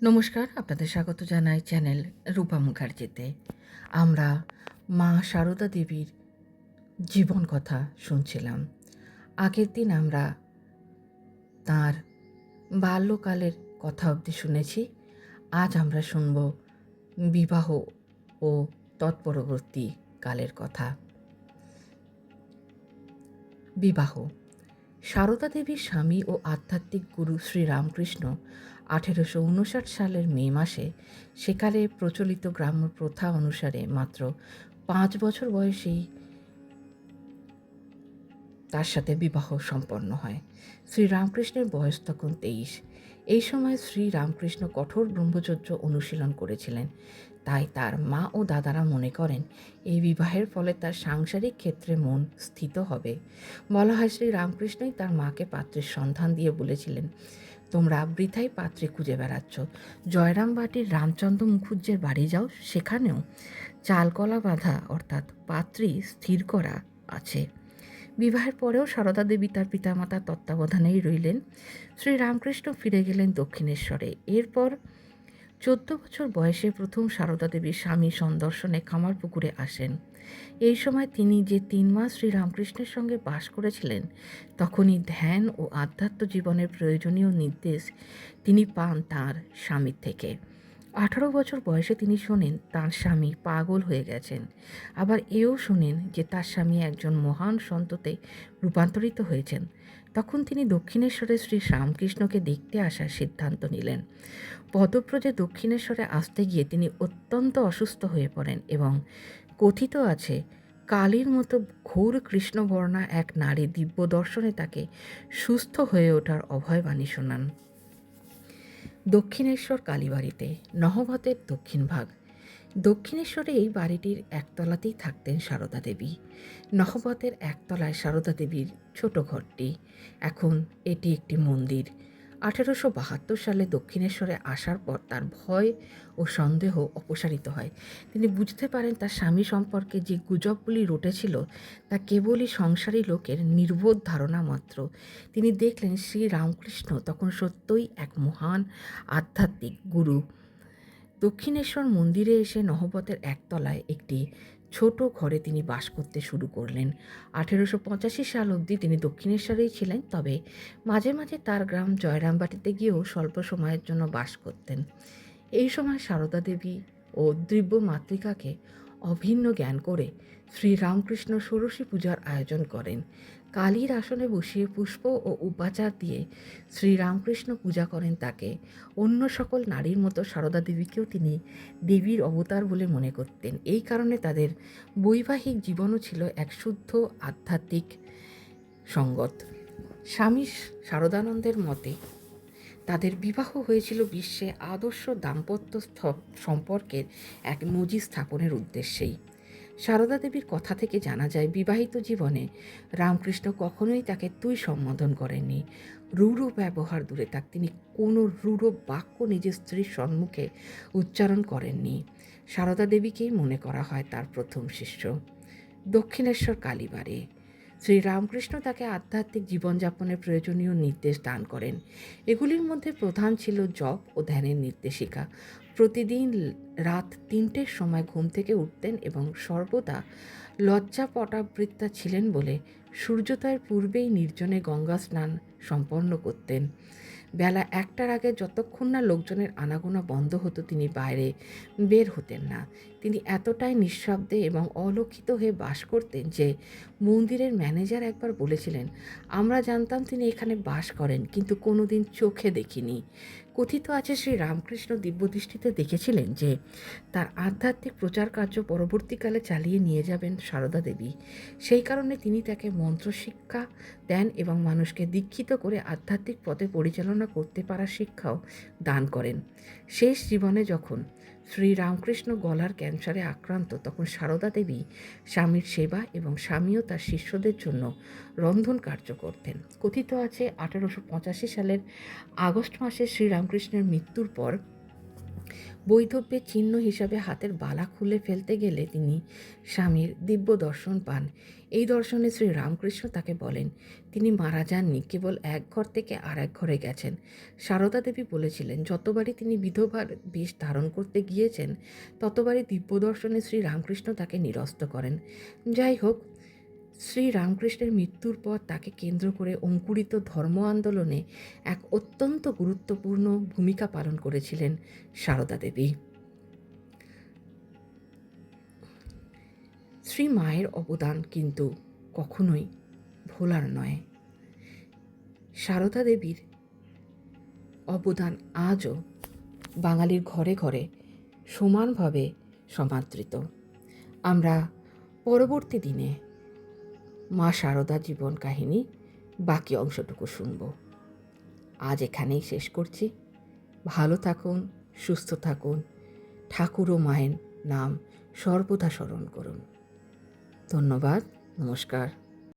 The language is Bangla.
নমস্কার, আপনাদের স্বাগত জানাই চ্যানেল রূপা মুখার্জিতে। আমরা মা সারদা দেবীর জীবন কথা শুনছিলাম। আগের দিন আমরা তাঁর বাল্যকালের কথা অবধি শুনেছি। আজ আমরা শুনব বিবাহ ও তৎপরবর্তী কালের কথা। বিবাহ। সারদা দেবীর স্বামী ও আধ্যাত্মিক গুরু শ্রীরামকৃষ্ণ 1859 সালের মে মাসে সেকালে প্রচলিত গ্রাম্য প্রথা অনুসারে মাত্র 5 বছর বয়সেই তার সাথে বিবাহ সম্পন্ন হয়। শ্রীরামকৃষ্ণের বয়স তখন 23। এই সময় শ্রীরামকৃষ্ণ কঠোর ব্রহ্মচর্য অনুশীলন করেছিলেন। তাই তার মা ও দাদারা মনে করেন এই বিবাহের ফলে তার সাংসারিক ক্ষেত্রে মন স্থিত হবে। বলা হয় শ্রীরামকৃষ্ণই তার মাকে পাত্রের সন্ধান দিয়ে বলেছিলেন, তোমরা বৃথাই পাত্রে খুঁজে বেড়াচ্ছ। জয়রামবাটির রামচন্দ্র মুখুজ্জের বাড়ি যাও, সেখানেও চালকলা বাঁধা অর্থাৎ পাত্রী স্থির করা আছে। বিবাহের পরেও সারদা দেবী তার পিতামাতার তত্ত্বাবধানেই রইলেন। শ্রীরামকৃষ্ণ ফিরে গেলেন দক্ষিণেশ্বরে। এরপর 14 বছর বয়সে প্রথম সারদা দেবীর স্বামী সন্দর্শনে কামারপুকুরে আসেন। এই সময় তিনি যে 3 মাস শ্রীরামকৃষ্ণের সঙ্গে বাস করেছিলেন, তখনই ধ্যান ও আধ্যাত্ম জীবনের প্রয়োজনীয় নির্দেশ তিনি পান তাঁর স্বামীর থেকে। 18 বছর বয়সে তিনি শোনেন তাঁর স্বামী পাগল হয়ে গেছেন। আবার এও শোনেন যে তার স্বামী একজন মহান সন্ততে রূপান্তরিত হয়েছেন। তখন তিনি দক্ষিণেশ্বরে শ্রী রামকৃষ্ণকে দেখতে আসার সিদ্ধান্ত নিলেন। পদব্রজে দক্ষিণেশ্বরে আসতে গিয়ে তিনি অত্যন্ত অসুস্থ হয়ে পড়েন এবং কথিত আছে কালীর মতো ঘোর কৃষ্ণবর্ণা এক নারী দিব্য দর্শনে তাকে সুস্থ হয়ে ওঠার অভয়বাণী শোনান। দক্ষিণেশ্বর কালীবাড়িতে নহবতের দক্ষিণ ভাগ। দক্ষিণেশ্বরে এই বাড়িটির একতলাতেই থাকতেন সারদা দেবী। নহবতের একতলায় সারদা দেবীর ছোট ঘরটি। এখন এটি একটি মন্দির। 1872 সালে দক্ষিণেশ্বরে আসার পর তার ভয় ও সন্দেহ অপসারিত হয়। তিনি বুঝতে পারেন তার স্বামী সম্পর্কে যে গুজবগুলি রটেছিল তা কেবলই সংসারী লোকের নির্বোধ ধারণা মাত্র। তিনি দেখলেন শ্রী রামকৃষ্ণ তখন সত্যই এক মহান আধ্যাত্মিক গুরু। দক্ষিণেশ্বর মন্দিরে এসে নহবতের একতলায় একটি ছোট ঘরে তিনি বাস করতে শুরু করলেন। 1885 সাল অবধি তিনি দক্ষিণেশ্বরেই ছিলেন, তবে মাঝে মাঝে তার গ্রাম জয়রামবাটিতে গিয়েও স্বল্প সময়ের জন্য বাস করতেন। এই সময় সারদা দেবী ও দিব্য মাতৃকাকে অভিন্ন জ্ঞান করে শ্রীরামকৃষ্ণ ষোড়শী পূজার আয়োজন করেন। কালীর আসনে বসিয়ে পুষ্প ও উপাচার দিয়ে শ্রীরামকৃষ্ণ পূজা করেন তাকে। অন্য সকল নারীর মতো সারদা দেবীকেও তিনি দেবীর অবতার বলে মনে করতেন। এই কারণে তাদের বৈবাহিক জীবনও ছিল এক শুদ্ধ আধ্যাত্মিক সঙ্গত। স্বামী শারদানন্দের মতে তাদের বিবাহ হয়েছিল বিশ্বে আদর্শ দাম্পত্য সম্পর্কের এক নজির স্থাপনের উদ্দেশ্যেই। সারদা দেবীর কথা থেকে জানা যায় বিবাহিত জীবনে রামকৃষ্ণ কখনোই তাকে তুই সম্বোধন করেননি। রূঢ় ব্যবহার দূরে থাক, তিনি কোনো রূঢ় বাক্য নিজের স্ত্রীর সম্মুখে উচ্চারণ করেননি। সারদা দেবীকেই মনে করা হয় তার প্রথম শিষ্য। দক্ষিণেশ্বর কালীবাড়ি। শ্রীরামকৃষ্ণ তাকে আধ্যাত্মিক জীবনযাপনের প্রয়োজনীয় নির্দেশ দান করেন। এগুলির মধ্যে প্রধান ছিল জপ ও ধ্যানের নির্দেশিকা। প্রতিদিন রাত 3টের সময় ঘুম থেকে উঠতেন এবং সর্বদা লজ্জাপটাবৃত্তা ছিলেন বলে সূর্যোদয়ের পূর্বেই নির্জনে গঙ্গা স্নান সম্পন্ন করতেন। বেলা 1টার আগে যতক্ষণ না লোকজনের আনাগোনা বন্ধ হতো তিনি বাইরে বের হতেন না। তিনি এতটাই নিঃশব্দে এবং অলক্ষিত হয়ে বাস করতেন যে মন্দিরের ম্যানেজার একবার বলেছিলেন, আমরা জানতাম তিনি এখানে বাস করেন, কিন্তু কোনোদিন চোখে দেখিনি। কথিত আছে শ্রী রামকৃষ্ণ দিব্যদৃষ্টিতে দেখেছিলেন যে তার আধ্যাত্মিক প্রচার কার্য পরবর্তীকালে চালিয়ে নিয়ে যাবেন সারদা দেবী। সেই কারণে তিনি তাকে মন্ত্রশিক্ষা দেন এবং মানুষকে দীক্ষিত করে আধ্যাত্মিক পথে পরিচালনা করতে পারার শিক্ষাও দান করেন। শেষ জীবনে যখন শ্রীরামকৃষ্ণ গলার ক্যান্সারে আক্রান্ত, তখন সারদা দেবী স্বামীর সেবা এবং স্বামীও তার শিষ্যদের জন্য রন্ধন কার্য করতেন। কথিত আছে 1885 সালের আগস্ট মাসে শ্রীরামকৃষ্ণের মৃত্যুর পর বৈধব্যের চিহ্ন হিসাবে হাতের বালা খুলে ফেলতে গেলে তিনি স্বামীর দিব্য দর্শন পান। এই দর্শনে শ্রী রামকৃষ্ণ তাকে বলেন তিনি মারা যাননি, কেবল এক ঘর থেকে আর এক ঘরে গেছেন। সারদা দেবী বলেছিলেন যতবারই তিনি বিধবার বেশ ধারণ করতে গিয়েছেন ততবারই দিব্য দর্শনে শ্রী রামকৃষ্ণ তাকে নিরস্ত করেন। যাই হোক, শ্রী রামকৃষ্ণের মৃত্যুর পর তাকে কেন্দ্র করে অঙ্কুরিত ধর্ম আন্দোলনে এক অত্যন্ত গুরুত্বপূর্ণ ভূমিকা পালন করেছিলেন সারদা দেবী। শ্রী মায়ের অবদান কিন্তু কখনোই ভোলার নয়। সারদা দেবীর অবদান আজও বাঙালির ঘরে ঘরে সমানভাবে সমাদৃত। আমরা পরবর্তী দিনে মা সারদা জীবন কাহিনী বাকি অংশটুকু শুনব। আজ এখানেই শেষ করছি। ভালো থাকুন, সুস্থ থাকুন, ঠাকুর ও মায়ের নাম সর্বদা স্মরণ করুন। ধন্যবাদ, নমস্কার।